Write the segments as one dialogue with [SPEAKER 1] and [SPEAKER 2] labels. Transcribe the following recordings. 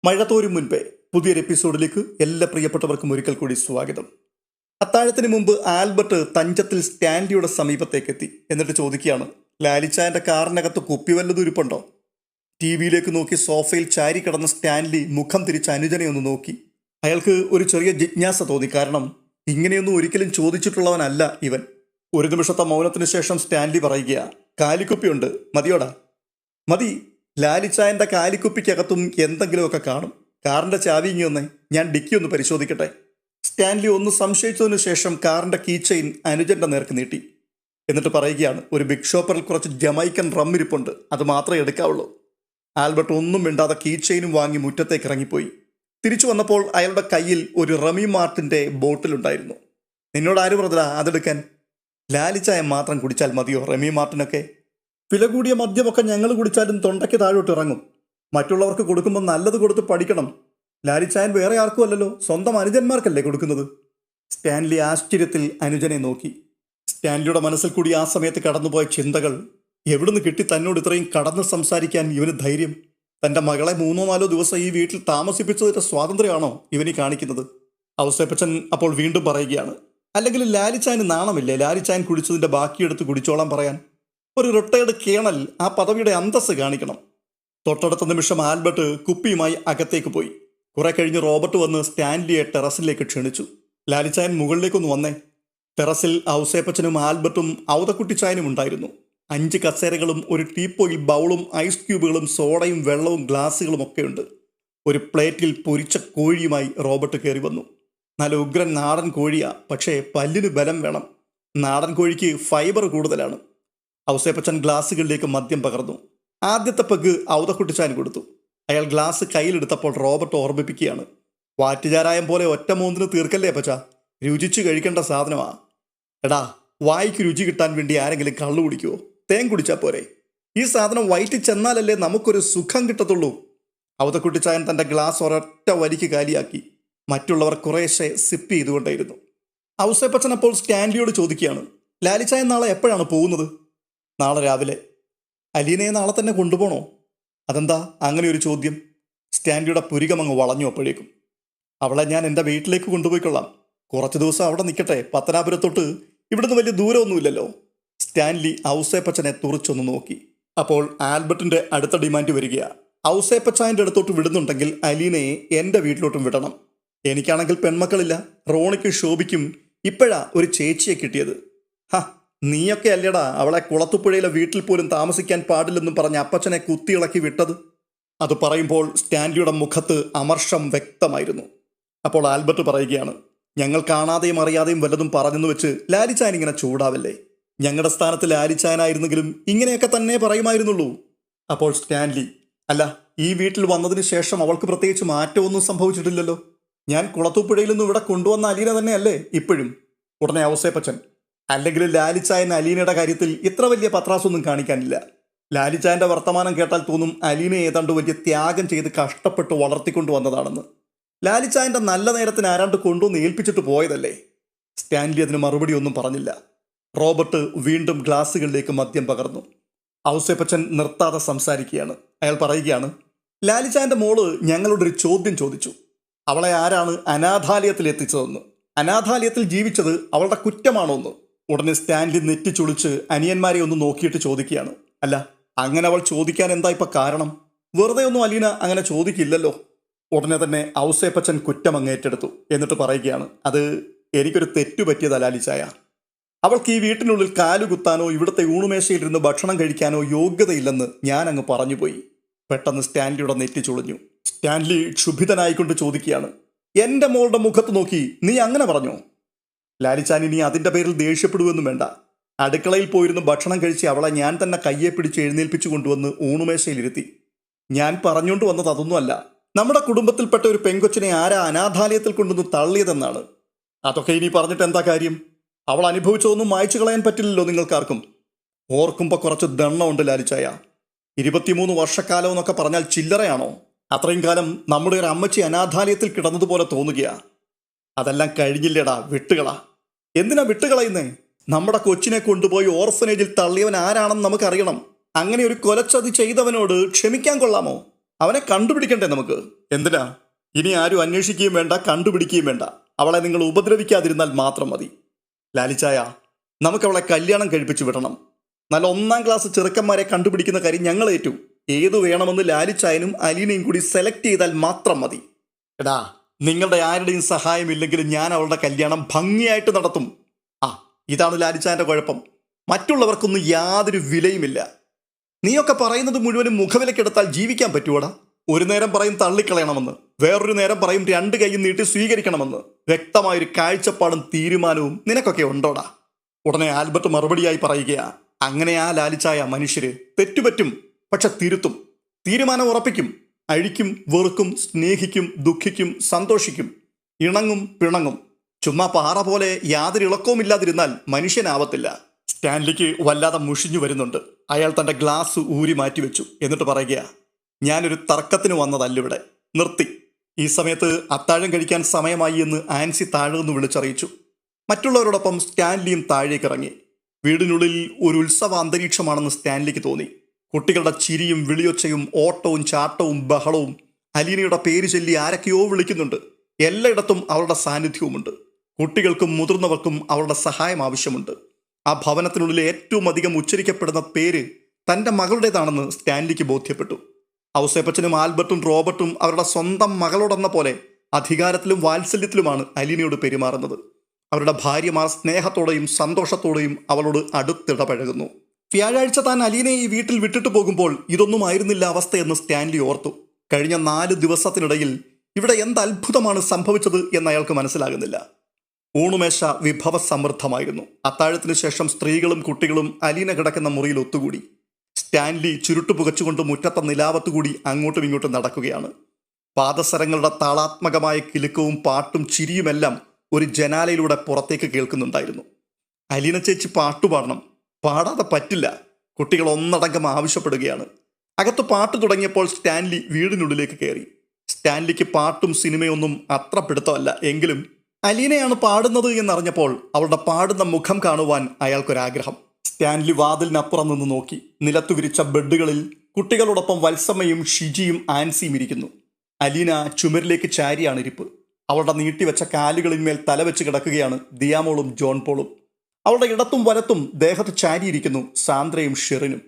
[SPEAKER 1] മഴ തോരും മുൻപേ പുതിയൊരു എപ്പിസോഡിലേക്ക് എല്ലാ പ്രിയപ്പെട്ടവർക്കും ഒരിക്കൽ കൂടി സ്വാഗതം. അത്താഴത്തിന് മുമ്പ് ആൽബർട്ട് തഞ്ചത്തിൽ സ്റ്റാൻലിയുടെ സമീപത്തേക്കെത്തി. എന്നിട്ട് ചോദിക്കുകയാണ്, ലാലിച്ചായൻ്റെ കാറിനകത്ത് കുപ്പി വല്ലതും ഇരിപ്പുണ്ടോ? ടി വിയിലേക്ക് നോക്കി സോഫയിൽ ചാരി കിടന്ന സ്റ്റാൻലി മുഖം തിരിച്ച് അനുജനെ ഒന്ന് നോക്കി. അയാൾക്ക് ഒരു ചെറിയ ജിജ്ഞാസ തോന്നി. കാരണം ഇങ്ങനെയൊന്നും ഒരിക്കലും ചോദിച്ചിട്ടുള്ളവനല്ല ഇവൻ. ഒരു നിമിഷത്തെ മൗനത്തിന് ശേഷം സ്റ്റാൻലി പറയുക, കാലിക്കുപ്പിയുണ്ട്, മതിയോടാ? മതി. ലാലിച്ചായൻ്റെ കാലിക്കുപ്പിക്കകത്തും എന്തെങ്കിലുമൊക്കെ കാണും. കാറിൻ്റെ ചാവി ഇങ്ങി ഒന്നേ, ഞാൻ ഡിക്കി ഒന്ന് പരിശോധിക്കട്ടെ. സ്റ്റാൻലി ഒന്ന് സംശയിച്ചതിനു ശേഷം കാറിൻ്റെ കീ ചെയിൻ അനുജൻ്റെ നേർക്ക് നീട്ടി. എന്നിട്ട് പറയുകയാണ്, ഒരു ബിഗ് ഷോപ്പറിൽ കുറച്ച് ജമൈക്കൻ റം ഇരിപ്പുണ്ട്, അത് മാത്രമേ എടുക്കാവുള്ളൂ. ആൽബർട്ട് ഒന്നും മിണ്ടാതെ കീ ചെയിനും വാങ്ങി മുറ്റത്തേക്ക് ഇറങ്ങിപ്പോയി. തിരിച്ചു വന്നപ്പോൾ അയാളുടെ കയ്യിൽ ഒരു റമി മാർട്ടിൻ്റെ ബോട്ടിലുണ്ടായിരുന്നു. നിന്നോട് ആര് പറഞ്ഞതാ അതെടുക്കാൻ? ലാലിച്ചായ മാത്രം കുടിച്ചാൽ മതിയോ റമി മാർട്ടിനൊക്കെ? വില കൂടിയ മദ്യമൊക്കെ ഞങ്ങൾ കുടിച്ചാലും തൊണ്ടയ്ക്ക് താഴോട്ട് ഇറങ്ങും. മറ്റുള്ളവർക്ക് കൊടുക്കുമ്പോൾ നല്ലത് കൊടുത്ത് പഠിക്കണം. ലാലിച്ചായൻ വേറെ ആർക്കും അല്ലല്ലോ, സ്വന്തം അനുജന്മാർക്കല്ലേ കൊടുക്കുന്നത്. സ്റ്റാൻലി ആശ്ചര്യത്തിൽ അനുജനെ നോക്കി. സ്റ്റാൻലിയുടെ മനസ്സിൽ കൂടി ആ സമയത്ത് കടന്നുപോയ ചിന്തകൾ. എവിടുന്ന് കിട്ടി തന്നോട് ഇത്രയും കടന്ന് സംസാരിക്കാൻ ഇവന് ധൈര്യം? തൻ്റെ മകളെ 3-4 ദിവസം ഈ വീട്ടിൽ താമസിപ്പിച്ചതിൻ്റെ സ്വാതന്ത്ര്യമാണോ ഇവനീ കാണിക്കുന്നത്? ഔസേപ്പച്ചൻ അപ്പോൾ വീണ്ടും പറയുകയാണ്, അല്ലെങ്കിൽ ലാലിച്ചായന് നാണമില്ലേ ലാലിച്ചായൻ കുടിച്ചതിൻ്റെ ബാക്കിയെടുത്ത് കുടിച്ചോളാൻ പറയാൻ? ഒരു റിട്ടയർഡ് കേണൽ ആ പദവിയുടെ അന്തസ്സ് കാണിക്കണം. തൊട്ടടുത്ത നിമിഷം ആൽബർട്ട് കുപ്പിയുമായി അകത്തേക്ക് പോയി. കുറെ കഴിഞ്ഞ് റോബർട്ട് വന്ന് സ്റ്റാൻലിയെ ടെറസിലേക്ക് ക്ഷണിച്ചു. ലാലിച്ചായൻ മുകളിലേക്കൊന്ന് വന്നേ. ടെറസിൽ ഔസേപ്പച്ചനും ആൽബർട്ടും ഔതക്കുട്ടിച്ചായനും ഉണ്ടായിരുന്നു. 5 കസേരകളും ഒരു ടീപ്പോയിൽ ബൗളും ഐസ് ക്യൂബുകളും സോഡയും വെള്ളവും ഗ്ലാസുകളും ഒക്കെയുണ്ട്. ഒരു പ്ലേറ്റിൽ പൊരിച്ച കോഴിയുമായി റോബർട്ട് കയറി വന്നു. നല്ല ഉഗ്രൻ നാടൻ കോഴിയാ, പക്ഷേ പല്ലിന് ബലം വേണം. നാടൻ കോഴിക്ക് ഫൈബർ കൂടുതലാണ്. ഔസേപ്പച്ചൻ ഗ്ലാസുകളിലേക്ക് മദ്യം പകർന്നു. ആദ്യത്തെ പെഗ് ഔതക്കുട്ടിച്ചാൻ കൊടുത്തു. അയാൾ ഗ്ലാസ് കയ്യിലെടുത്തപ്പോൾ റോബർട്ട് ഓർമ്മിപ്പിക്കുകയാണ്, വാറ്റുചാരായം പോലെ ഒറ്റ മൂന്നിന് തീർക്കല്ലേ പച്ച, രുചിച്ച് കഴിക്കേണ്ട സാധനമാ. എടാ, വായിക്ക് രുചി കിട്ടാൻ വേണ്ടി ആരെങ്കിലും കള്ളു കുടിക്കുമോ? തേൻ കുടിച്ചാൽ പോരെ? ഈ സാധനം വയറ്റിൽ ചെന്നാലല്ലേ നമുക്കൊരു സുഖം കിട്ടത്തുള്ളൂ. ഔതക്കുട്ടിച്ചായൻ തൻ്റെ ഗ്ലാസ് ഒരൊറ്റ വലിക്ക് കാലിയാക്കി. മറ്റുള്ളവർ കുറേശ്ശെ സിപ്പ് ചെയ്തുകൊണ്ടേയിരുന്നു. ഔസേപ്പച്ചൻ അപ്പോൾ സ്റ്റാൻലിയോട് ചോദിക്കുകയാണ്, ലാലിച്ചായൻ നാളെ എപ്പോഴാണ് പോകുന്നത്? നാളെ രാവിലെ. അലീനയെ നാളെ തന്നെ കൊണ്ടുപോകണോ? അതെന്താ അങ്ങനെ ഒരു ചോദ്യം? സ്റ്റാൻലിയുടെ പുരികമങ്ങ് വളഞ്ഞു. അപ്പോഴേക്കും അവളെ ഞാൻ എൻ്റെ വീട്ടിലേക്ക് കൊണ്ടുപോയിക്കൊള്ളാം. കുറച്ച് ദിവസം അവിടെ നിൽക്കട്ടെ. പത്തനാപുരത്തോട്ട് ഇവിടുന്ന് വലിയ ദൂരമൊന്നുമില്ലല്ലോ. സ്റ്റാൻലി ഔസേപ്പച്ചനെ തുറിച്ചൊന്ന് നോക്കി. അപ്പോൾ ആൽബർട്ടിൻ്റെ അടുത്ത ഡിമാൻഡ് വരികയാണ്, ഔസേപ്പച്ചായൻ്റെ അടുത്തോട്ട് വിടുന്നുണ്ടെങ്കിൽ അലീനയെ എൻ്റെ വീട്ടിലോട്ടും വിടണം. എനിക്കാണെങ്കിൽ പെൺമക്കളില്ല. റോണിക്കും ശോഭിക്കും ഇപ്പോഴാ ഒരു ചേച്ചിയെ കിട്ടിയത്. നീയൊക്കെ അല്ലേടാ അവളെ കുളത്തുപുഴയിലെ വീട്ടിൽ പോലും താമസിക്കാൻ പാടില്ലെന്നും പറഞ്ഞ് അപ്പച്ചനെ കുത്തിയിളക്കി വിട്ടത്. അത് പറയുമ്പോൾ സ്റ്റാൻലിയുടെ മുഖത്ത് അമർഷം വ്യക്തമായിരുന്നു. അപ്പോൾ ആൽബർട്ട് പറയുകയാണ്, ഞങ്ങൾ കാണാതെയും അറിയാതെയും വല്ലതും പറഞ്ഞെന്ന് വെച്ച് ലാലിച്ചായൻ ഇങ്ങനെ ചൂടാവില്ലേ? ഞങ്ങളുടെ സ്ഥാനത്ത് ലാലിച്ചായനായിരുന്നെങ്കിലും ഇങ്ങനെയൊക്കെ തന്നെ പറയുമായിരുന്നുള്ളൂ. അപ്പോൾ സ്റ്റാൻലി, അല്ല, ഈ വീട്ടിൽ വന്നതിന് ശേഷം അവൾക്ക് പ്രത്യേകിച്ച് മാറ്റമൊന്നും സംഭവിച്ചിട്ടില്ലല്ലോ. ഞാൻ കുളത്തുപുഴയിൽ നിന്നും ഇവിടെ കൊണ്ടുവന്ന അലീന തന്നെയല്ലേ ഇപ്പോഴും? ഉടനെ ഔസേപ്പച്ചൻ, അല്ലെങ്കിൽ ലാലിച്ചായൻ അലീനയുടെ കാര്യത്തിൽ ഇത്ര വലിയ പത്രാസൊന്നും കാണിക്കാനില്ല. ലാലിച്ചായൻ്റെ വർത്തമാനം കേട്ടാൽ തോന്നും അലീനയെ ഏതാണ്ട് വലിയ ത്യാഗം ചെയ്ത് കഷ്ടപ്പെട്ട് വളർത്തിക്കൊണ്ടു വന്നതാണെന്ന്. ലാലിച്ചായൻ്റെ നല്ല നേരത്തിന് ആരാണ്ട് കൊണ്ടുവന്ന് ഏൽപ്പിച്ചിട്ട് പോയതല്ലേ. സ്റ്റാൻലി അതിന് മറുപടി ഒന്നും പറഞ്ഞില്ല. റോബർട്ട് വീണ്ടും ഗ്ലാസുകളിലേക്ക് മദ്യം പകർന്നു. ഔസേപ്പച്ചൻ നിർത്താതെ സംസാരിക്കുകയാണ്. അയാൾ പറയുകയാണ്, ലാലിച്ചായൻ്റെ മോള് ഞങ്ങളോടൊരു ചോദ്യം ചോദിച്ചു. അവളെ ആരാണ് അനാഥാലയത്തിൽ എത്തിച്ചതെന്ന്, അനാഥാലയത്തിൽ ജീവിച്ചത് അവളുടെ കുറ്റമാണോ എന്ന്. ഉടനെ സ്റ്റാൻലി നെറ്റിച്ചുളിച്ച് അനിയന്മാരെ ഒന്ന് നോക്കിയിട്ട് ചോദിക്കുകയാണ്, അല്ല, അങ്ങനെ അവൾ ചോദിക്കാൻ എന്താ ഇപ്പം കാരണം? വെറുതെ ഒന്നും അലീന അങ്ങനെ ചോദിക്കില്ലല്ലോ. ഉടനെ തന്നെ ഔസേപ്പച്ചൻ കുറ്റം അങ്ങേറ്റെടുത്തു. എന്നിട്ട് പറയുകയാണ്, അത് എനിക്കൊരു തെറ്റു പറ്റിയതാ ലാലിച്ചായ. അവൾക്ക് ഈ വീട്ടിനുള്ളിൽ കാലുകുത്താനോ ഇവിടുത്തെ ഊണുമേശയിലിരുന്ന് ഭക്ഷണം കഴിക്കാനോ യോഗ്യതയില്ലെന്ന് ഞാൻ അങ്ങ് പറഞ്ഞുപോയി. പെട്ടെന്ന് സ്റ്റാൻലിയുടെ നെറ്റി ചുളിഞ്ഞു. സ്റ്റാൻലി ക്ഷുഭിതനായിക്കൊണ്ട് ചോദിക്കുകയാണ്, എൻ്റെ മോളുടെ മുഖത്ത് നോക്കി നീ അങ്ങനെ പറഞ്ഞോ? ലാലിച്ചാൻ ഇനി അതിൻ്റെ പേരിൽ ദേഷ്യപ്പെടുവെന്നും വേണ്ട. അടുക്കളയിൽ പോയിരുന്ന് ഭക്ഷണം കഴിച്ച് അവളെ ഞാൻ തന്നെ കയ്യെ പിടിച്ച് എഴുന്നേൽപ്പിച്ചു കൊണ്ടുവന്ന് ഊണുമേശയിലിരുത്തി. ഞാൻ പറഞ്ഞുകൊണ്ട് വന്നത് അതൊന്നുമല്ല. നമ്മുടെ കുടുംബത്തിൽപ്പെട്ട ഒരു പെങ്കൊച്ചിനെ ആരാ അനാഥാലയത്തിൽ കൊണ്ടുവന്ന് തള്ളിയതെന്നാണ്. അതൊക്കെ ഇനി പറഞ്ഞിട്ട് എന്താ കാര്യം? അവൾ അനുഭവിച്ചതൊന്നും മായ്ച്ചു കളയാൻ പറ്റില്ലല്ലോ നിങ്ങൾക്കാർക്കും. ഓർക്കുമ്പോൾ കുറച്ച് ദണ്ണമുണ്ട് ലാലിച്ചായ. 23 വർഷക്കാലം എന്നൊക്കെ പറഞ്ഞാൽ ചില്ലറയാണോ? അത്രയും കാലം നമ്മുടെ ഒരു അമ്മച്ചി അനാഥാലയത്തിൽ കിടന്നതുപോലെ തോന്നുകയാ. അതെല്ലാം കഴിഞ്ഞില്ലേടാ, വിട്ടുകളാ. എന്തിനാ വിട്ടുകളയുന്നേ? നമ്മുടെ കൊച്ചിനെ കൊണ്ടുപോയി ഓർഫനേജിൽ തള്ളിയവൻ ആരാണെന്ന് നമുക്കറിയണം. അങ്ങനെ ഒരു കൊലച്ചതി ചെയ്തവനോട് ക്ഷമിക്കാൻ കൊള്ളാമോ? അവനെ കണ്ടുപിടിക്കണ്ടേ നമുക്ക്? എന്തിനാ? ഇനി ആരും അന്വേഷിക്കുകയും വേണ്ട, കണ്ടുപിടിക്കുകയും വേണ്ട. അവളെ നിങ്ങൾ ഉപദ്രവിക്കാതിരുന്നാൽ മാത്രം മതി. ലാലിച്ചായ, നമുക്കവളെ കല്യാണം കഴിപ്പിച്ചു വിടണം. നല്ല 1-ാം ക്ലാസ് ചെറുക്കന്മാരെ കണ്ടുപിടിക്കുന്ന കാര്യം ഞങ്ങൾ ഏറ്റു. ഏതു വേണമെന്ന് ലാലിച്ചായനും അലീനയും കൂടി സെലക്ട് ചെയ്താൽ മാത്രം മതി. എടാ, നിങ്ങളുടെ ആരുടെയും സഹായമില്ലെങ്കിലും ഞാൻ അവളുടെ കല്യാണം ഭംഗിയായിട്ട് നടത്തും. ഇതാണ് ലാലിച്ചായന്റെ കുഴപ്പം. മറ്റുള്ളവർക്കൊന്നും യാതൊരു വിലയുമില്ല. നീയൊക്കെ പറയുന്നത് മുഴുവനും മുഖവിലക്കെടുത്താൽ ജീവിക്കാൻ പറ്റുവോടാ? ഒരു നേരം പറയും തള്ളിക്കളയണമെന്ന്, വേറൊരു നേരം പറയും 2 കൈയും നീട്ടി സ്വീകരിക്കണമെന്ന്. വ്യക്തമായൊരു കാഴ്ചപ്പാടും തീരുമാനവും നിനക്കൊക്കെ ഉണ്ടോടാ? ഉടനെ ആൽബർട്ട് മറുപടിയായി പറയുകയാ, അങ്ങനെ ആ ലാലിച്ചായ മനുഷ്യര് തെറ്റുപറ്റും, പക്ഷെ തിരുത്തും, തീരുമാനം ഉറപ്പിക്കും, അഴിക്കും, വെറുക്കും, സ്നേഹിക്കും, ദുഃഖിക്കും, സന്തോഷിക്കും, ഇണങ്ങും, പിണങ്ങും. ചുമ്മാ പാറ പോലെ യാതൊരു ഇളക്കവുമില്ലാതിരുന്നാൽ മനുഷ്യനാവത്തില്ല. സ്റ്റാൻലിക്ക് വല്ലാതെ മുഷിഞ്ഞു വരുന്നുണ്ട്. അയാൾ തന്റെ ഗ്ലാസ് ഊരി മാറ്റിവെച്ചു. എന്നിട്ട് പറയുക, ഞാനൊരു തർക്കത്തിന് വന്നതല്ലിവിടെ, നിർത്തി. ഈ സമയത്ത് അത്താഴം കഴിക്കാൻ സമയമായി എന്ന് ആൻസി താഴെ നിന്ന് വിളിച്ചറിയിച്ചു. മറ്റുള്ളവരോടൊപ്പം സ്റ്റാൻലിയും താഴേക്കിറങ്ങി. വീടിനുള്ളിൽ ഒരു ഉത്സവ അന്തരീക്ഷമാണെന്ന് സ്റ്റാൻലിക്ക് തോന്നി. കുട്ടികളുടെ ചിരിയും വിളിയൊച്ചയും ഓട്ടവും ചാട്ടവും ബഹളവും. അലീനയുടെ പേര് ചൊല്ലി ആരൊക്കെയോ വിളിക്കുന്നുണ്ട്. എല്ലായിടത്തും അവളുടെ സാന്നിധ്യവുമുണ്ട്. കുട്ടികൾക്കും മുതിർന്നവർക്കും അവളുടെ സഹായം ആവശ്യമുണ്ട്. ആ ഭവനത്തിനുള്ളിൽ ഏറ്റവും അധികം ഉച്ചരിക്കപ്പെടുന്ന പേര് തൻ്റെ മകളുടേതാണെന്ന് സ്റ്റാൻലിക്ക് ബോധ്യപ്പെട്ടു. ഔസേപ്പച്ചനും ആൽബർട്ടും റോബർട്ടും അവരുടെ സ്വന്തം മകളോടെന്ന പോലെ അധികാരത്തിലും വാത്സല്യത്തിലുമാണ് അലീനയോട് പെരുമാറുന്നത്. അവരുടെ ഭാര്യമാർ സ്നേഹത്തോടെയും സന്തോഷത്തോടെയും അവളോട് അടുത്തിടപഴകുന്നു. വ്യാഴാഴ്ച താൻ അലീനയെ ഈ വീട്ടിൽ വിട്ടിട്ട് പോകുമ്പോൾ ഇതൊന്നും ആയിരുന്നില്ല അവസ്ഥയെന്ന് സ്റ്റാൻലി ഓർത്തു. കഴിഞ്ഞ 4 ദിവസത്തിനിടയിൽ ഇവിടെ എന്ത് അത്ഭുതമാണ് സംഭവിച്ചത് എന്ന് അയാൾക്ക് മനസ്സിലാകുന്നില്ല. ഊണുമേശ വിഭവസമൃദ്ധമായിരുന്നു. അത്താഴത്തിനു ശേഷം സ്ത്രീകളും കുട്ടികളും അലീന കിടക്കുന്ന മുറിയിൽ ഒത്തുകൂടി. സ്റ്റാൻലി ചുരുട്ടു പുകച്ചുകൊണ്ട് മുറ്റത്തെ നിലാവത്തുകൂടി അങ്ങോട്ടും ഇങ്ങോട്ടും നടക്കുകയാണ്. പാദസരങ്ങളുടെ താളാത്മകമായ കിലുക്കവും പാട്ടും ചിരിയുമെല്ലാം ഒരു ജനാലയിലൂടെ പുറത്തേക്ക് കേൾക്കുന്നുണ്ടായിരുന്നു. അലീന ചേച്ചി പാട്ടുപാടണം, പാടാതെ പറ്റില്ല, കുട്ടികൾ ഒന്നടങ്കം ആവശ്യപ്പെടുകയാണ്. അകത്ത് പാട്ട് തുടങ്ങിയപ്പോൾ സ്റ്റാൻലി വീടിനുള്ളിലേക്ക് കയറി. സ്റ്റാൻലിക്ക് പാട്ടും സിനിമയൊന്നും അത്ര പിടുത്തമല്ല. എങ്കിലും അലീനയാണ് പാടുന്നത് എന്നറിഞ്ഞപ്പോൾ അവളുടെ പാടുന്ന മുഖം കാണുവാൻ അയാൾക്കൊരാഗ്രഹം. സ്റ്റാൻലി വാതിലിനപ്പുറം നിന്ന് നോക്കി. നിലത്തു വിരിച്ച ബെഡുകളിൽ കുട്ടികളോടൊപ്പം വത്സമ്മയും ഷിജിയും ആൻസിയും ഇരിക്കുന്നു. അലീന ചുമരിലേക്ക് ചാരിയാണ് ഇരിപ്പ്. അവളുടെ നീട്ടിവെച്ച കാലുകളിന്മേൽ തലവെച്ച് കിടക്കുകയാണ് ദിയാമോളും ജോൺ പോളും. അവളുടെ ഇടത്തും വലത്തും ദേഹത്ത് ചാരിയിരിക്കുന്നു സാന്ദ്രയും ഷെറിനും.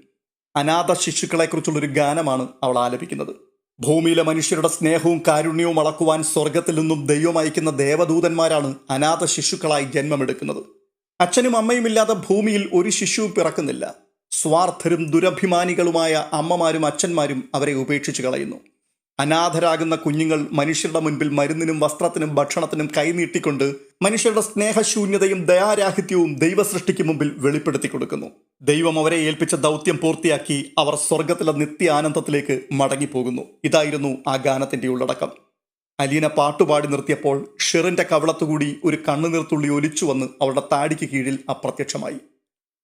[SPEAKER 1] അനാഥ ശിശുക്കളെക്കുറിച്ചുള്ളൊരു ഗാനമാണ് അവൾ ആലപിക്കുന്നത്. ഭൂമിയിലെ മനുഷ്യരുടെ സ്നേഹവും കാരുണ്യവും അളക്കുവാൻ സ്വർഗത്തിൽ നിന്നും ദൈവം അയക്കുന്ന ദേവദൂതന്മാരാണ് അനാഥ ശിശുക്കളായി ജന്മമെടുക്കുന്നത്. അച്ഛനും അമ്മയുമില്ലാതെ ഭൂമിയിൽ ഒരു ശിശുവും പിറക്കുന്നില്ല. സ്വാർത്ഥരും ദുരഭിമാനികളുമായ അമ്മമാരും അച്ഛന്മാരും അവരെ ഉപേക്ഷിച്ച് കളയുന്നു. അനാഥരാകുന്ന കുഞ്ഞുങ്ങൾ മനുഷ്യരുടെ മുൻപിൽ മരുന്നിനും വസ്ത്രത്തിനും ഭക്ഷണത്തിനും കൈനീട്ടിക്കൊണ്ട് മനുഷ്യരുടെ സ്നേഹശൂന്യതയും ദയാരാഹിത്യവും ദൈവസൃഷ്ടിക്ക് മുമ്പിൽ വെളിപ്പെടുത്തി കൊടുക്കുന്നു. ദൈവം അവരെ ഏൽപ്പിച്ച ദൗത്യം പൂർത്തിയാക്കി അവർ സ്വർഗത്തിലെ നിത്യ ആനന്ദത്തിലേക്ക് മടങ്ങിപ്പോകുന്നു. ഇതായിരുന്നു ആ ഗാനത്തിന്റെ ഉള്ളടക്കം. അലീന പാട്ടുപാടി നിർത്തിയപ്പോൾ ഷെറിന്റെ കവളത്തുകൂടി ഒരു കണ്ണുനീർത്തുള്ളി ഒലിച്ചു വന്ന് അവളുടെ താടിക്ക് കീഴിൽ അപ്രത്യക്ഷമായി.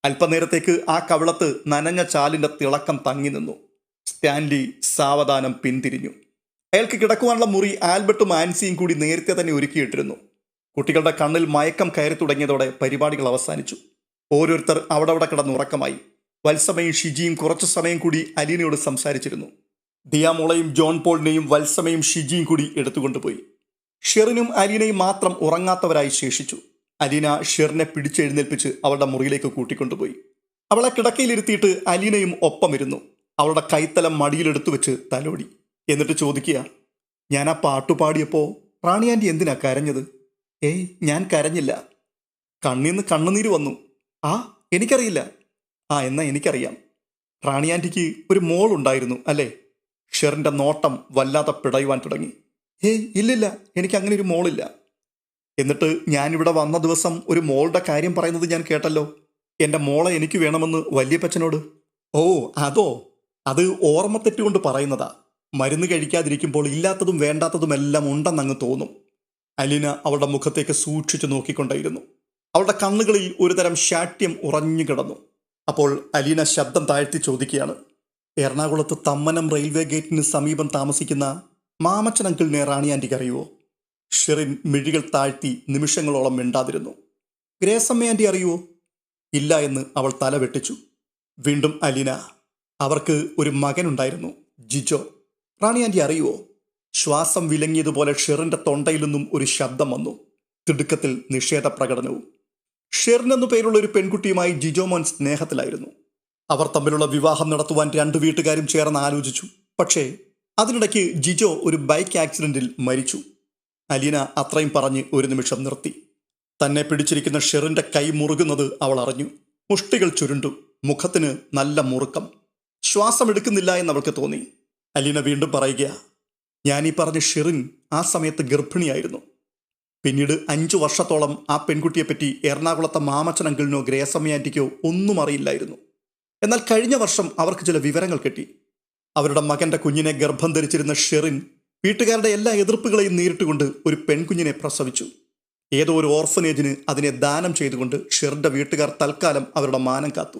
[SPEAKER 1] അല്പനേരത്തേക്ക് ആ കവളത്ത് നനഞ്ഞ ചാലിന്റെ തിളക്കം തങ്ങി നിന്നു. സ്റ്റാൻലി സാവധാനം പിന്തിരിഞ്ഞു. അയാൾക്ക് കിടക്കുവാനുള്ള മുറി ആൽബർട്ടും ആൻസിയും കൂടി നേരത്തെ തന്നെ ഒരുക്കിയിട്ടിരുന്നു. കുട്ടികളുടെ കണ്ണിൽ മയക്കം കയറി തുടങ്ങിയതോടെ പരിപാടികൾ അവസാനിച്ചു. ഓരോരുത്തർ അവിടെ കിടന്നുറക്കമായി. വത്സമയും ഷിജിയും കുറച്ചു സമയം കൂടി അലീനയോട് സംസാരിച്ചിരുന്നു. ദിയാമോളയും ജോൺ പോളിനെയും വത്സമയും ഷിജിയും കൂടി എടുത്തുകൊണ്ടുപോയി. ഷെറിനും അലീനയും മാത്രം ഉറങ്ങാത്തവരായി ശേഷിച്ചു. അലീന ഷെറിനെ പിടിച്ചെഴുന്നേൽപ്പിച്ച് അവളുടെ മുറിയിലേക്ക് കൂട്ടിക്കൊണ്ടുപോയി. അവളെ കിടക്കയിലിരുത്തിയിട്ട് അലീനയും ഒപ്പമിരുന്നു. അവളുടെ കൈത്തലം മടിയിലെടുത്തു വെച്ച് തലോടി. എന്നിട്ട് ചോദിക്കുക, ഞാൻ ആ പാട്ടുപാടിയപ്പോൾ റാണി ആൻറ്റി എന്തിനാ കരഞ്ഞത്? ഏയ്, ഞാൻ കരഞ്ഞില്ല. കണ്ണീന്ന് കണ്ണുനീര് വന്നു. എനിക്കറിയില്ല. എന്നാ എനിക്കറിയാം. റാണി ആൻറ്റിക്ക് ഒരു മോൾ ഉണ്ടായിരുന്നു അല്ലേ? ഷെറിൻ്റെ നോട്ടം വല്ലാതെ പിടയുവാൻ തുടങ്ങി. ഇല്ലില്ല, എനിക്ക് അങ്ങനെ ഒരു മോളില്ല. എന്നിട്ട് ഞാനിവിടെ വന്ന ദിവസം ഒരു മോളുടെ കാര്യം പറയുന്നത് ഞാൻ കേട്ടല്ലോ. എൻ്റെ മോളെ എനിക്ക് വേണമെന്ന് വല്യപ്പച്ചനോട്. അതോ? അത് ഓർമ്മ തെറ്റുകൊണ്ട് പറയുന്നതാ. മരുന്ന് കഴിക്കാതിരിക്കുമ്പോൾ ഇല്ലാത്തതും വേണ്ടാത്തതുമെല്ലാം ഉണ്ടെന്നങ്ങ് തോന്നും. അലീന അവളുടെ മുഖത്തേക്ക് സൂക്ഷിച്ചു നോക്കിക്കൊണ്ടേയിരുന്നു. അവളുടെ കണ്ണുകളിൽ ഒരുതരം ശാഠ്യം ഉറഞ്ഞു കിടന്നു. അപ്പോൾ അലീന ശബ്ദം താഴ്ത്തി ചോദിക്കുകയാണ്, എറണാകുളത്ത് തമ്മനം റെയിൽവേ ഗേറ്റിന് സമീപം താമസിക്കുന്ന മാമച്ചൻ അങ്കിളിനെ റാണി ആൻറ്റിക്ക് അറിയുമോ? ഷെറിൻ മിഴികൾ താഴ്ത്തി നിമിഷങ്ങളോളം മിണ്ടാതിരുന്നു. ഗ്രേസമ്മ ആൻറ്റി അറിയുമോ? ഇല്ല എന്ന് അവൾ തല വെട്ടിച്ചു. വീണ്ടും അലീന, അവർക്ക് ഒരു മകനുണ്ടായിരുന്നു, ജിജോ. റാണി ആൻറ്റി അറിയുമോ? ശ്വാസം വിലങ്ങിയതുപോലെ ഷെറിന്റെ തൊണ്ടയിൽ നിന്നും ഒരു ശബ്ദം വന്നു. തിടുക്കത്തിൽ നിഷേധ പ്രകടനവും. ഷെറിൻ എന്നു പേരുള്ള ഒരു പെൺകുട്ടിയുമായി ജിജോമോൻ സ്നേഹത്തിലായിരുന്നു. അവർ തമ്മിലുള്ള വിവാഹം നടത്തുവാൻ രണ്ടു വീട്ടുകാരും ചേർന്ന് ആലോചിച്ചു. പക്ഷേ അതിനിടയ്ക്ക് ജിജോ ഒരു ബൈക്ക് ആക്സിഡന്റിൽ മരിച്ചു. അലീന അത്രയും പറഞ്ഞ് ഒരു നിമിഷം നിർത്തി. തന്നെ പിടിച്ചിരിക്കുന്ന ഷെറിന്റെ കൈ മുറുകുന്നത് അവൾ അറിഞ്ഞു. മുഷ്ടികൾ ചുരുണ്ടു. മുഖത്തിന് നല്ല മുറുക്കം. ശ്വാസം എടുക്കുന്നില്ല എന്നവൾക്ക് തോന്നി. അലീന വീണ്ടും പറയുക, ഞാനീ പറഞ്ഞ ഷെറിൻ ആ സമയത്ത് ഗർഭിണിയായിരുന്നു. പിന്നീട് 5 വർഷത്തോളം ആ പെൺകുട്ടിയെപ്പറ്റി എറണാകുളത്തെ മാമച്ചൻ അങ്കിളിനോ ഗ്രേസമ്മ ആൻറ്റിക്കോ ഒന്നും അറിയില്ലായിരുന്നു. എന്നാൽ കഴിഞ്ഞ വർഷം അവർക്ക് ചില വിവരങ്ങൾ കിട്ടി. അവരുടെ മകന്റെ കുഞ്ഞിനെ ഗർഭം ധരിച്ചിരുന്ന ഷെറിൻ വീട്ടുകാരുടെ എല്ലാ എതിർപ്പുകളെയും നേരിട്ടുകൊണ്ട് ഒരു പെൺകുഞ്ഞിനെ പ്രസവിച്ചു. ഏതോ ഒരു ഓർഫനേജിന് അതിനെ ദാനം ചെയ്തുകൊണ്ട് ഷെറിന്റെ വീട്ടുകാർ തൽക്കാലം അവരുടെ മാനം കാത്തു.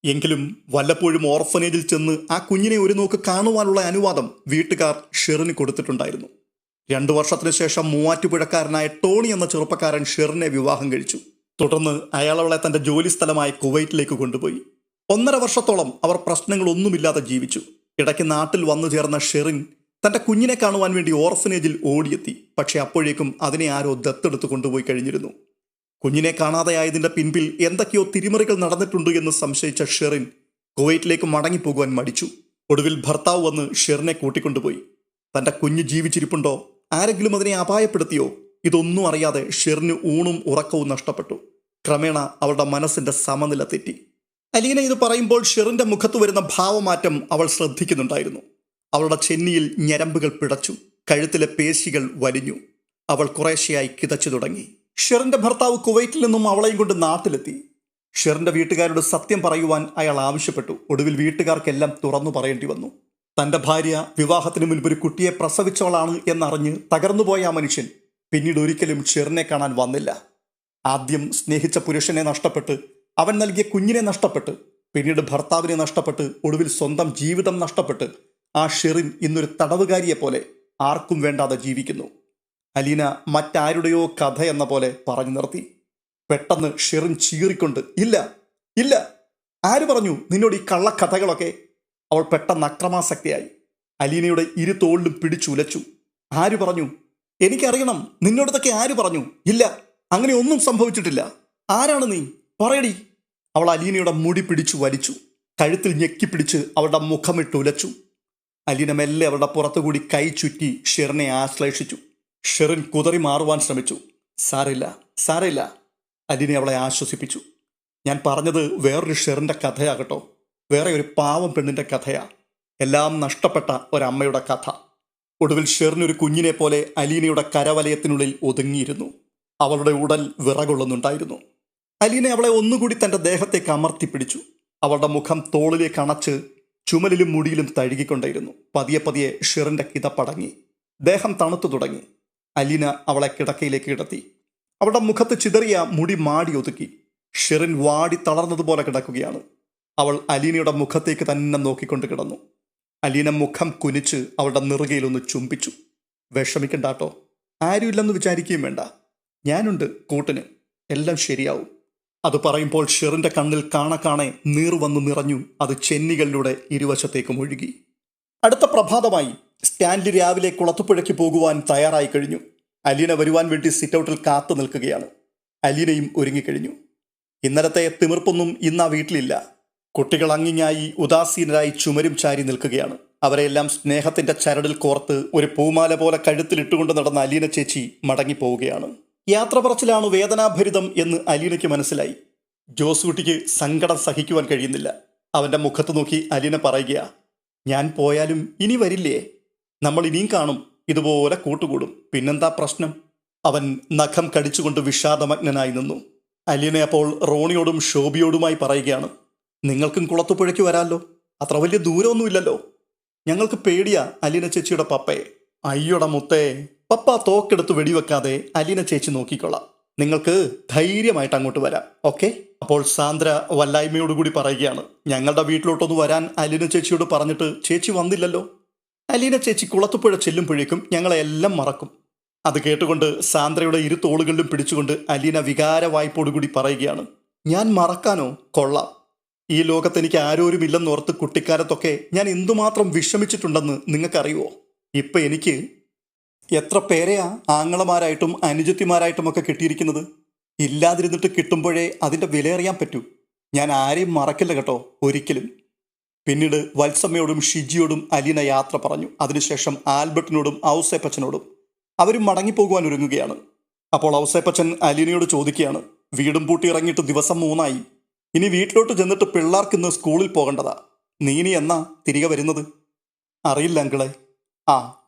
[SPEAKER 1] എങ്കിലും വല്ലപ്പോഴും ഓർഫനേജിൽ ചെന്ന് ആ കുഞ്ഞിനെ ഒരു നോക്ക് കാണുവാനുള്ള അനുവാദം വീട്ടുകാർ ഷെറിന് കൊടുത്തിട്ടുണ്ടായിരുന്നു. 2 വർഷത്തിനു ശേഷം മൂവാറ്റുപുഴക്കാരനായ ടോണി എന്ന ചെറുപ്പക്കാരൻ ഷെറിനെ വിവാഹം കഴിച്ചു. തുടർന്ന് അയാൾ അവളെ തന്റെ ജോലി സ്ഥലമായ കുവൈറ്റിലേക്ക് കൊണ്ടുപോയി. 1.5 വർഷത്തോളം അവർ പ്രശ്നങ്ങളൊന്നുമില്ലാതെ ജീവിച്ചു. ഇടയ്ക്ക് നാട്ടിൽ വന്നു ചേർന്ന ഷെറിൻ തന്റെ കുഞ്ഞിനെ കാണുവാൻ വേണ്ടി ഓർഫനേജിൽ ഓടിയെത്തി. പക്ഷെ അപ്പോഴേക്കും അതിനെ ആരോ ദത്തെടുത്ത് കൊണ്ടുപോയി കഴിഞ്ഞിരുന്നു. കുഞ്ഞിനെ കാണാതെയായതിന്റെ പിൻപിൽ എന്തൊക്കെയോ തിരിമറികൾ നടന്നിട്ടുണ്ട് എന്ന് സംശയിച്ച ഷെറിൻ കുവൈറ്റിലേക്ക് മടങ്ങിപ്പോകുവാൻ മടിച്ചു. ഒടുവിൽ ഭർത്താവ് വന്ന് ഷെറിനെ കൂട്ടിക്കൊണ്ടുപോയി. തന്റെ കുഞ്ഞ് ജീവിച്ചിരിപ്പുണ്ടോ, ആരെങ്കിലും അതിനെ അപായപ്പെടുത്തിയോ, ഇതൊന്നും അറിയാതെ ഷെറിന് ഊണും ഉറക്കവും നഷ്ടപ്പെട്ടു. ക്രമേണ അവളുടെ മനസ്സിന്റെ സമനില തെറ്റി. അലീന ഇത് പറയുമ്പോൾ ഷെറിന്റെ മുഖത്ത് വരുന്ന ഭാവമാറ്റം അവൾ ശ്രദ്ധിക്കുന്നുണ്ടായിരുന്നു. അവളുടെ ചെന്നിയിൽ ഞരമ്പുകൾ പിടച്ചു. കഴുത്തിലെ പേശികൾ വലിഞ്ഞു. അവൾ കുറേശ്ശെയായി കിതച്ചു തുടങ്ങി. ഷെറിന്റെ ഭർത്താവ് കുവൈറ്റിൽ നിന്നും അവളെയും കൊണ്ട് നാട്ടിലെത്തി. ഷെറിന്റെ വീട്ടുകാരോട് സത്യം പറയുവാൻ അയാൾ ആവശ്യപ്പെട്ടു. ഒടുവിൽ വീട്ടുകാർക്കെല്ലാം തുറന്നു പറയേണ്ടി വന്നു. തന്റെ ഭാര്യ വിവാഹത്തിന് മുൻപ് ഒരു കുട്ടിയെ പ്രസവിച്ചവളാണ് എന്നറിഞ്ഞ് തകർന്നുപോയ ആ മനുഷ്യൻ പിന്നീട് ഒരിക്കലും ഷെറിനെ കാണാൻ വന്നില്ല. ആദ്യം സ്നേഹിച്ച പുരുഷനെ നഷ്ടപ്പെട്ട്, അവൻ നൽകിയ കുഞ്ഞിനെ നഷ്ടപ്പെട്ട്, പിന്നീട് ഭർത്താവിനെ നഷ്ടപ്പെട്ട്, ഒടുവിൽ സ്വന്തം ജീവിതം നഷ്ടപ്പെട്ട് ആ ഷെറിൻ ഇന്നൊരു തടവുകാരിയെ പോലെ ആർക്കും വേണ്ടാതെ ജീവിക്കുന്നു. അലീന മറ്റാരുടെയോ കഥ എന്ന പോലെ പറഞ്ഞു നിർത്തി. പെട്ടെന്ന് ഷെറിൻ ചീറിക്കൊണ്ട്, ഇല്ല ഇല്ല, ആര് പറഞ്ഞു നിന്നോട് ഈ കള്ളക്കഥകളൊക്കെ? അവൾ പെട്ടെന്ന് അക്രമാസക്തിയായി. അലീനയുടെ ഇരു തോളിലും പിടിച്ചുലച്ചു. ആര് പറഞ്ഞു? എനിക്കറിയണം, നിന്നോടതൊക്കെ ആര് പറഞ്ഞു? ഇല്ല, അങ്ങനെ ഒന്നും സംഭവിച്ചിട്ടില്ല. ആരാണ് നീ? പറയടി. അവൾ അലീനയുടെ മുടി പിടിച്ചു വലിച്ചു. കഴുത്തിൽ ഞെക്കിപ്പിടിച്ച് അവളുടെ മുഖമിട്ട് ഉലച്ചു. അലീന മെല്ലെ അവളുടെ പുറത്തുകൂടി കൈ ചുറ്റി ഷെറിനെ ആശ്ലേഷിച്ചു. ഷെറിൻ കുതറി മാറുവാൻ ശ്രമിച്ചു. സാരമില്ല സാരമില്ല, അലീന അവളെ ആശ്വസിപ്പിച്ചു. ഞാൻ പറഞ്ഞത് വേറൊരു ഷെറിന്റെ കഥയാകട്ടോ, വേറെ ഒരു പാവം പെണ്ണിന്റെ കഥയാ, എല്ലാം നഷ്ടപ്പെട്ട ഒരമ്മയുടെ കഥ. ഒടുവിൽ ഷെറിനൊരു കുഞ്ഞിനെ പോലെ അലീനയുടെ കരവലയത്തിനുള്ളിൽ ഒതുങ്ങിയിരുന്നു. അവളുടെ ഉടൽ വിറകൊള്ളുന്നുണ്ടായിരുന്നു. അലീന അവളെ ഒന്നുകൂടി തന്റെ ദേഹത്തേക്ക് അമർത്തിപ്പിടിച്ചു. അവളുടെ മുഖം തോളിലേക്ക് അണച്ച് ചുമലിലും മുടിയിലും തഴുകിക്കൊണ്ടേയിരുന്നു. പതിയെ പതിയെ ഷെറിന്റെ കിതപ്പടങ്ങി. ദേഹം തണുത്തു തുടങ്ങി. അലീന അവളെ കിടക്കയിലേക്ക് കിടത്തി. അവളുടെ മുഖത്ത് ചിതറിയ മുടി മാടി ഒതുക്കി. ഷെറിൻ വാടി തളർന്നതുപോലെ കിടക്കുകയാണ്. അവൾ അലീനയുടെ മുഖത്തേക്ക് തന്നെ നോക്കിക്കൊണ്ട് കിടന്നു. അലീന മുഖം കുനിച്ച് അവളുടെ നെറുകയിലൊന്ന് ചുംബിച്ചു. വിഷമിക്കണ്ടാട്ടോ, ആരുമില്ലെന്ന് വിചാരിക്കുകയും വേണ്ട, ഞാനുണ്ട് കൂട്ടിന്, എല്ലാം ശരിയാവും. അത് പറയുമ്പോൾ ഷെറിന്റെ കണ്ണിൽ കാണെ നീർ വന്നു നിറഞ്ഞു. അത് ചെന്നികളിലൂടെ ഇരുവശത്തേക്കും ഒഴുകി. അടുത്ത പ്രഭാതമായി. സ്റ്റാൻലി രാവിലെ കുളത്തുപുഴയ്ക്ക് പോകുവാൻ തയ്യാറായി കഴിഞ്ഞു. അലീന വരുവാൻ വേണ്ടി സിറ്റൗട്ടിൽ കാത്തു നിൽക്കുകയാണ്. അലീനയും ഒരുങ്ങിക്കഴിഞ്ഞു. ഇന്നലത്തെ തിമിർപ്പൊന്നും ഇന്ന് ആ വീട്ടിലില്ല. കുട്ടികൾ അങ്ങിങ്ങായി ഉദാസീനരായി ചുമരും ചാരി നിൽക്കുകയാണ്. അവരെല്ലാം സ്നേഹത്തിന്റെ ചരടിൽ കോർത്ത് ഒരു പൂമാല പോലെ കഴുത്തിലിട്ടുകൊണ്ട് നടന്ന അലീന ചേച്ചി മടങ്ങിപ്പോവുകയാണ്. യാത്ര പറച്ചിലാണ് വേദനാഭരിതം എന്ന് അലീനയ്ക്ക് മനസ്സിലായി. ജോസൂട്ടിക്ക് സങ്കടം സഹിക്കുവാൻ കഴിയുന്നില്ല. അവന്റെ മുഖത്ത് നോക്കി അലീന പറയുക, ഞാൻ പോയാലും ഇനി വരില്ലേ? നമ്മൾ ഇനിയും കാണും, ഇതുപോലെ കൂട്ടുകൂടും, പിന്നെന്താ പ്രശ്നം? അവൻ നഖം കടിച്ചുകൊണ്ട് വിഷാദമഗ്നനായി നിന്നു. അലീന അപ്പോൾ റോണിയോടും ഷോബിയോടുമായി പറയുകയാണ്, നിങ്ങൾക്കും കുളത്തുപുഴയ്ക്ക് വരാമല്ലോ, അത്ര വലിയ ദൂരമൊന്നുമില്ലല്ലോ. ഞങ്ങൾക്ക് പേടിയാ അലീന ചേച്ചിയുടെ പപ്പയെ. അയ്യോട മുത്തേ, പപ്പ തോക്കെടുത്ത് വെടിവെക്കാതെ അലീന ചേച്ചി നോക്കിക്കൊള്ളാം. നിങ്ങൾക്ക് ധൈര്യമായിട്ട് അങ്ങോട്ട് വരാം, ഓക്കെ? അപ്പോൾ സാന്ദ്ര വല്ലായ്മയോടുകൂടി പറയുകയാണ്, ഞങ്ങളുടെ വീട്ടിലോട്ടൊന്ന് വരാൻ അലീന ചേച്ചിയോട് പറഞ്ഞിട്ട് ചേച്ചി വന്നില്ലല്ലോ. അലീന ചേച്ചി കുളത്തുപുഴ ചെല്ലുമ്പോഴേക്കും ഞങ്ങളെല്ലാം മറക്കും. അത് കേട്ടുകൊണ്ട് സാന്ദ്രയുടെ ഇരു തോളുകളിലും പിടിച്ചുകൊണ്ട് അലീന വികാര വായ്പോടുകൂടി പറയുകയാണ്, ഞാൻ മറക്കാനോ? കൊള്ളാം, ഈ ലോകത്ത് എനിക്ക് ആരോരുമില്ലെന്നോർത്ത് കുട്ടിക്കാലത്തൊക്കെ ഞാൻ എന്തുമാത്രം വിഷമിച്ചിട്ടുണ്ടെന്ന് നിങ്ങൾക്കറിയുമോ? ഇപ്പം എനിക്ക് എത്ര പേരെയാ ആങ്ങളമാരായിട്ടും അനുജത്തിമാരായിട്ടും ഒക്കെ കിട്ടിയിരിക്കുന്നത്. ഇല്ലാതിരുന്നിട്ട് കിട്ടുമ്പോഴേ അതിൻ്റെ വിലയറിയാൻ പറ്റൂ. ഞാൻ ആരെയും മറക്കില്ല കേട്ടോ, ഒരിക്കലും. പിന്നീട് വത്സമ്മയോടും ഷിജിയോടും അലീന യാത്ര പറഞ്ഞു. അതിനുശേഷം ആൽബർട്ടിനോടും ഔസേപ്പച്ചനോടും. അവരും മടങ്ങിപ്പോകുവാൻ ഒരുങ്ങുകയാണ്. അപ്പോൾ ഔസേപ്പച്ചൻ അലീനയോട് ചോദിക്കുകയാണ്, വീടും പൂട്ടി ഇറങ്ങിയിട്ട് ദിവസം 3 ഇനി വീട്ടിലോട്ട് ചെന്നിട്ട് പിള്ളേർക്കിന്ന് സ്കൂളിൽ പോകേണ്ടതാ. നീ ഇനി എന്നാ തിരികെ വരുന്നത്? അറിയില്ല അങ്കിളെ.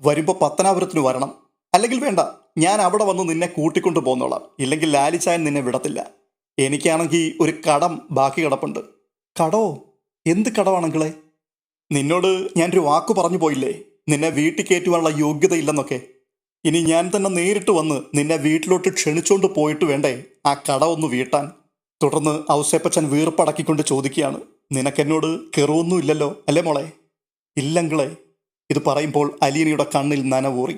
[SPEAKER 1] വരുമ്പോൾ പത്തനാപുരത്തിന് വരണം. അല്ലെങ്കിൽ വേണ്ട, ഞാൻ അവിടെ വന്ന് നിന്നെ കൂട്ടിക്കൊണ്ടു പോന്നോളാം. ഇല്ലെങ്കിൽ ലാലിച്ചായൻ നിന്നെ വിടത്തില്ല. എനിക്കാണെങ്കിൽ ഒരു കടം ബാക്കി കിടപ്പുണ്ട്. കടോ? എന്ത് കടമാണെങ്കിളെ? നിന്നോട് ഞാനൊരു വാക്കു പറഞ്ഞു പോയില്ലേ, നിന്നെ വീട്ടിൽ കയറ്റുവാനുള്ള യോഗ്യതയില്ലെന്നൊക്കെ. ഇനി ഞാൻ തന്നെ നേരിട്ട് വന്ന് നിന്നെ വീട്ടിലോട്ട് ക്ഷണിച്ചുകൊണ്ട് പോയിട്ട് വേണ്ടേ ആ കട ഒന്ന് വീട്ടാൻ. തുടർന്ന് ഔസേപ്പച്ചൻ വീർപ്പടക്കിക്കൊണ്ട് ചോദിക്കുകയാണ്, നിനക്കെന്നോട് കെറുവൊന്നും ഇല്ലല്ലോ അല്ലേ മോളെ? ഇല്ലങ്കിളെ. ഇത് പറയുമ്പോൾ അലീനയുടെ കണ്ണിൽ നനവൂറി.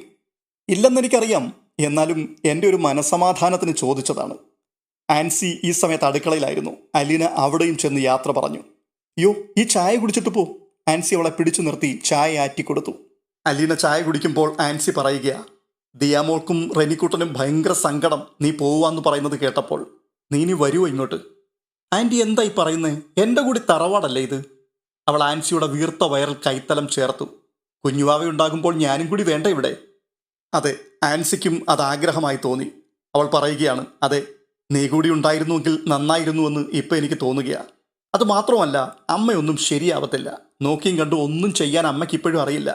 [SPEAKER 1] ഇല്ലെന്നെനിക്കറിയാം, എന്നാലും എൻ്റെ ഒരു മനസമാധാനത്തിന് ചോദിച്ചതാണ്. ആൻസി ഈ സമയത്ത് അടുക്കളയിലായിരുന്നു. അലീന അവിടെയും ചെന്ന് യാത്ര പറഞ്ഞു. യോ, ഈ ചായ കുടിച്ചിട്ട് പോ. ആൻസി അവളെ പിടിച്ചു നിർത്തി ചായ ആറ്റിക്കൊടുത്തു. അലീന ചായ കുടിക്കുമ്പോൾ ആൻസി പറയുക, ദിയാമോൾക്കും റെനിക്കുട്ടനും ഭയങ്കര സങ്കടം നീ പോവാന്ന് പറയുന്നത് കേട്ടപ്പോൾ. നീ ഇനി വരുമോ ഇങ്ങോട്ട്? ആൻറ്റി എന്തായി പറയുന്നേ? എൻ്റെ കൂടി തറവാടല്ലേ ഇത്? അവൾ ആൻസിയുടെ വീർത്ത വയറിൽ കൈത്തലം ചേർത്തു. കുഞ്ഞുവാവയുണ്ടാകുമ്പോൾ ഞാനും കൂടി വേണ്ട ഇവിടെ? അതെ, ആൻസിക്കും അത് ആഗ്രഹമായി തോന്നി. അവൾ പറയുകയാണ്, അതെ, നീ കൂടി ഉണ്ടായിരുന്നുവെങ്കിൽ നന്നായിരുന്നുവെന്ന് ഇപ്പം എനിക്ക് തോന്നുകയാണ്. അത് മാത്രമല്ല, അമ്മയൊന്നും ശരിയാവത്തില്ല. നോക്കിയും കണ്ടു ഒന്നും ചെയ്യാൻ അമ്മയ്ക്ക് ഇപ്പോഴും അറിയില്ല.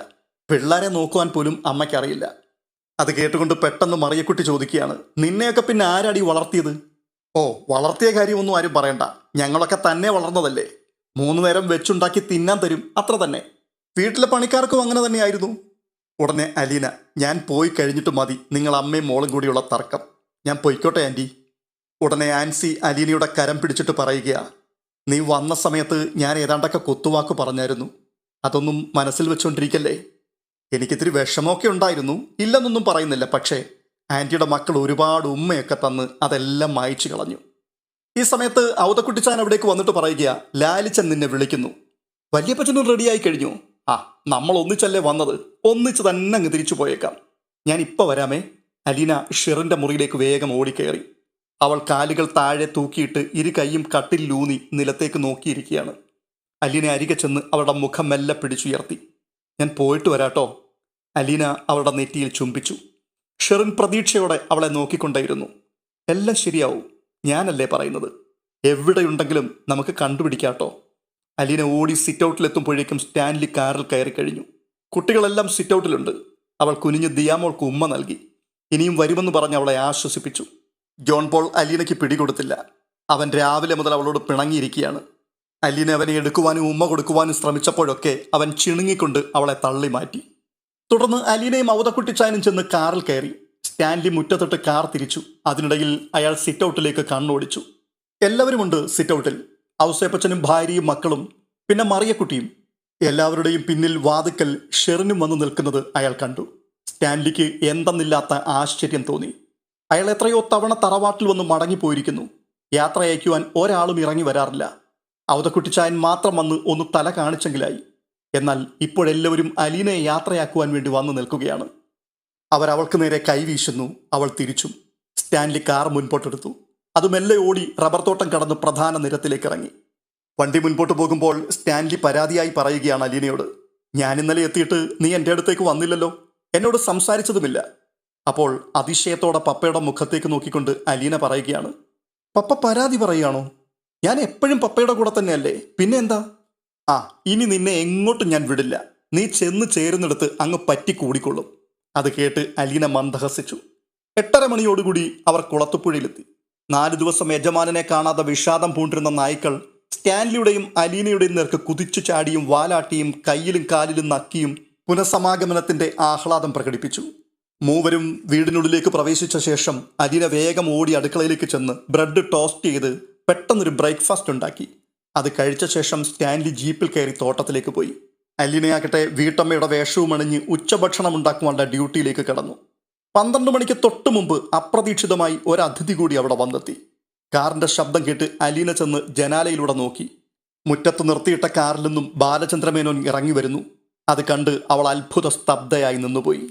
[SPEAKER 1] പിള്ളേരെ നോക്കുവാൻ പോലും അമ്മയ്ക്കറിയില്ല. അത് കേട്ടുകൊണ്ട് പെട്ടെന്ന് മറിയക്കുട്ടി ചോദിക്കുകയാണ്, നിന്നെയൊക്കെ പിന്നെ ആരാടി വളർത്തിയത്? ഓ, വളർത്തിയ കാര്യമൊന്നും ആരും പറയണ്ട. ഞങ്ങളൊക്കെ തന്നെ വളർന്നതല്ലേ. 3 നേരം വെച്ചുണ്ടാക്കി തിന്നാൻ തരും, അത്ര തന്നെ. വീട്ടിലെ പണിക്കാർക്കും അങ്ങനെ തന്നെയായിരുന്നു. ഉടനെ അലീന, ഞാൻ പോയി കഴിഞ്ഞിട്ട് മതി നിങ്ങൾ അമ്മയും മോളും കൂടിയുള്ള തർക്കം. ഞാൻ പൊയ്ക്കോട്ടെ ആൻറ്റി. ഉടനെ ആൻസി അലീനയുടെ കരം പിടിച്ചിട്ട് പറയുകയാ, നീ വന്ന സമയത്ത് ഞാൻ ഏതാണ്ടൊക്കെ കുത്തുവാക്ക് പറഞ്ഞായിരുന്നു. അതൊന്നും മനസ്സിൽ വെച്ചുകൊണ്ടിരിക്കല്ലേ. എനിക്കിത്തിരി വിഷമമൊക്കെ ഉണ്ടായിരുന്നു, ഇല്ലെന്നൊന്നും പറയുന്നില്ല. പക്ഷേ ആൻറ്റിയുടെ മക്കൾ ഒരുപാട് ഉമ്മയൊക്കെ തന്ന് അതെല്ലാം മായ്ച്ചു കളഞ്ഞു. ഈ സമയത്ത് ഔതക്കുട്ടിച്ചാൻ അവിടേക്ക് വന്നിട്ട് പറയുക, ലാലിച്ചൻ നിന്നെ വിളിക്കുന്നു. വല്യപ്പച്ചനും റെഡിയായി കഴിഞ്ഞു. നമ്മൾ ഒന്നിച്ചല്ലേ വന്നത്, ഒന്നിച്ച് തന്നെ അങ്ങ് തിരിച്ചു പോയേക്കാം. ഞാൻ ഇപ്പം വരാമേ. അലീന ഷിറിൻ്റെ മുറിയിലേക്ക് വേഗം ഓടിക്കയറി. അവൾ കാലുകൾ താഴെ തൂക്കിയിട്ട് ഇരു കൈയും കട്ടിലൂന്നി നിലത്തേക്ക് നോക്കിയിരിക്കുകയാണ്. അലീന അരികെ ചെന്ന് അവളുടെ മുഖം മെല്ലെ പിടിച്ചുയർത്തി. ഞാൻ പോയിട്ട് വരാട്ടോ. അലീന അവളുടെ നെറ്റിയിൽ ചുംബിച്ചു. ഷെറിൻ പ്രതീക്ഷയോടെ അവളെ നോക്കിക്കൊണ്ടേയിരുന്നു. എല്ലാം ശരിയാവും, ഞാനല്ലേ പറയുന്നത്. എവിടെയുണ്ടെങ്കിലും നമുക്ക് കണ്ടുപിടിക്കാട്ടോ. അലീന ഓടി സിറ്റൗട്ടിലെത്തുമ്പോഴേക്കും സ്റ്റാൻലി കാറിൽ കയറി കഴിഞ്ഞു. കുട്ടികളെല്ലാം സിറ്റൗട്ടിലുണ്ട്. അവൾ കുനിഞ്ഞ് ദിയാമോൾക്ക് ഉമ്മ നൽകി. ഇനിയും വരുമെന്ന് പറഞ്ഞ് അവളെ ആശ്വസിപ്പിച്ചു. ജോൺ പോൾ അലീനയ്ക്ക് പിടികൊടുത്തില്ല. അവൻ രാവിലെ മുതൽ അവളോട് പിണങ്ങിയിരിക്കുകയാണ്. അലീന അവനെ എടുക്കുവാനും ഉമ്മ കൊടുക്കുവാനും ശ്രമിച്ചപ്പോഴൊക്കെ അവൻ ചിണുങ്ങിക്കൊണ്ട് അവളെ തള്ളി മാറ്റി. തുടർന്ന് അലീനയും ഔതക്കുട്ടിച്ചായനും ചെന്ന് കാറിൽ കയറി. സ്റ്റാൻലി മുറ്റത്തിട്ട് കാർ തിരിച്ചു. അതിനിടയിൽ അയാൾ സിറ്റൗട്ടിലേക്ക് കണ്ണോടിച്ചു. എല്ലാവരുമുണ്ട് സിറ്റൗട്ടിൽ. ഔസേപ്പച്ചനും ഭാര്യയും മക്കളും പിന്നെ മറിയക്കുട്ടിയും. എല്ലാവരുടെയും പിന്നിൽ വാതുക്കൽ ഷെറിനും വന്ന് നിൽക്കുന്നത് അയാൾ കണ്ടു. സ്റ്റാൻലിക്ക് എന്തെന്നില്ലാത്ത ആശ്ചര്യം തോന്നി. അയാൾ എത്രയോ തവണ തറവാട്ടിൽ വന്ന് മടങ്ങിപ്പോയിരിക്കുന്നു. യാത്ര അയക്കുവാൻ ഒരാളും ഇറങ്ങി വരാറില്ല. ഔതക്കുട്ടിച്ചായൻ മാത്രം വന്ന് ഒന്ന് തല കാണിച്ചെങ്കിലായി. എന്നാൽ ഇപ്പോഴെല്ലാവരും അലീനയെ യാത്രയാക്കുവാൻ വേണ്ടി വന്നു നിൽക്കുകയാണ്. അവൾക്ക് നേരെ കൈവീശുന്നു. അവൾ തിരിച്ചും. സ്റ്റാൻലി കാർ മുൻപോട്ടെടുത്തു. അത് മെല്ലെ ഓടി റബ്ബർ തോട്ടം കടന്ന് പ്രധാന നിരത്തിലേക്ക് ഇറങ്ങി. വണ്ടി മുൻപോട്ട് പോകുമ്പോൾ സ്റ്റാൻലി പരാതിയായി പറയുകയാണ് അലീനയോട്, ഞാൻ ഇന്നലെ എത്തിയിട്ട് നീ എൻ്റെ അടുത്തേക്ക് വന്നില്ലല്ലോ, എന്നോട് സംസാരിച്ചതുമില്ല. അപ്പോൾ അതിശയത്തോടെ പപ്പയുടെ മുഖത്തേക്ക് നോക്കിക്കൊണ്ട് അലീന പറയുകയാണ്, പപ്പ പരാതി പറയുകയാണോ? ഞാൻ എപ്പോഴും പപ്പയുടെ കൂടെ തന്നെയല്ലേ, പിന്നെ എന്താ? ഇനി നിന്നെ എങ്ങോട്ടും ഞാൻ വിടില്ല. നീ ചെന്ന് ചേരുന്നിടത്ത് അങ്ങ് പറ്റി കൂടിക്കൊള്ളും. അത് കേട്ട് അലീന മന്ദഹസിച്ചു. 8:30 മണിയോടുകൂടി അവർ കുളത്തുപുഴയിലെത്തി. 4 ദിവസം യജമാനനെ കാണാതെ വിഷാദം പൂണ്ടിരുന്ന നായ്ക്കൾ സ്റ്റാൻലിയുടെയും അലീനയുടെയും നേർക്ക് കുതിച്ചു ചാടിയും വാലാട്ടിയും കയ്യിലും കാലിലും നക്കിയും പുനഃസമാഗമനത്തിന്റെ ആഹ്ലാദം പ്രകടിപ്പിച്ചു. മൂവരും വീടിനുള്ളിലേക്ക് പ്രവേശിച്ച ശേഷം അലീന വേഗം ഓടി അടുക്കളയിലേക്ക് ചെന്ന് ബ്രെഡ് ടോസ്റ്റ് ചെയ്ത് പെട്ടെന്നൊരു ബ്രേക്ക്ഫാസ്റ്റ് ഉണ്ടാക്കി. അത് കഴിച്ച ശേഷം സ്റ്റാൻലി ജീപ്പിൽ കയറി തോട്ടത്തിലേക്ക് പോയി. അലീനയാകട്ടെ വീട്ടമ്മയുടെ വേഷവും അണിഞ്ഞ് ഉച്ചഭക്ഷണം ഉണ്ടാക്കുവാനുള്ള ഡ്യൂട്ടിയിലേക്ക് കടന്നു. 12 മണിക്ക് തൊട്ടു മുമ്പ് അപ്രതീക്ഷിതമായി ഒരു അതിഥി കൂടി അവിടെ വന്നെത്തി. കാറിന്റെ ശബ്ദം കേട്ട് അലീന ചെന്ന് ജനാലയിലൂടെ നോക്കി. മുറ്റത്ത് നിർത്തിയിട്ട കാറിൽ നിന്നും ബാലചന്ദ്രമേനോൻ ഇറങ്ങി വരുന്നു. അത് കണ്ട് അവൾ അത്ഭുത സ്തബ്ധയായി നിന്നുപോയി.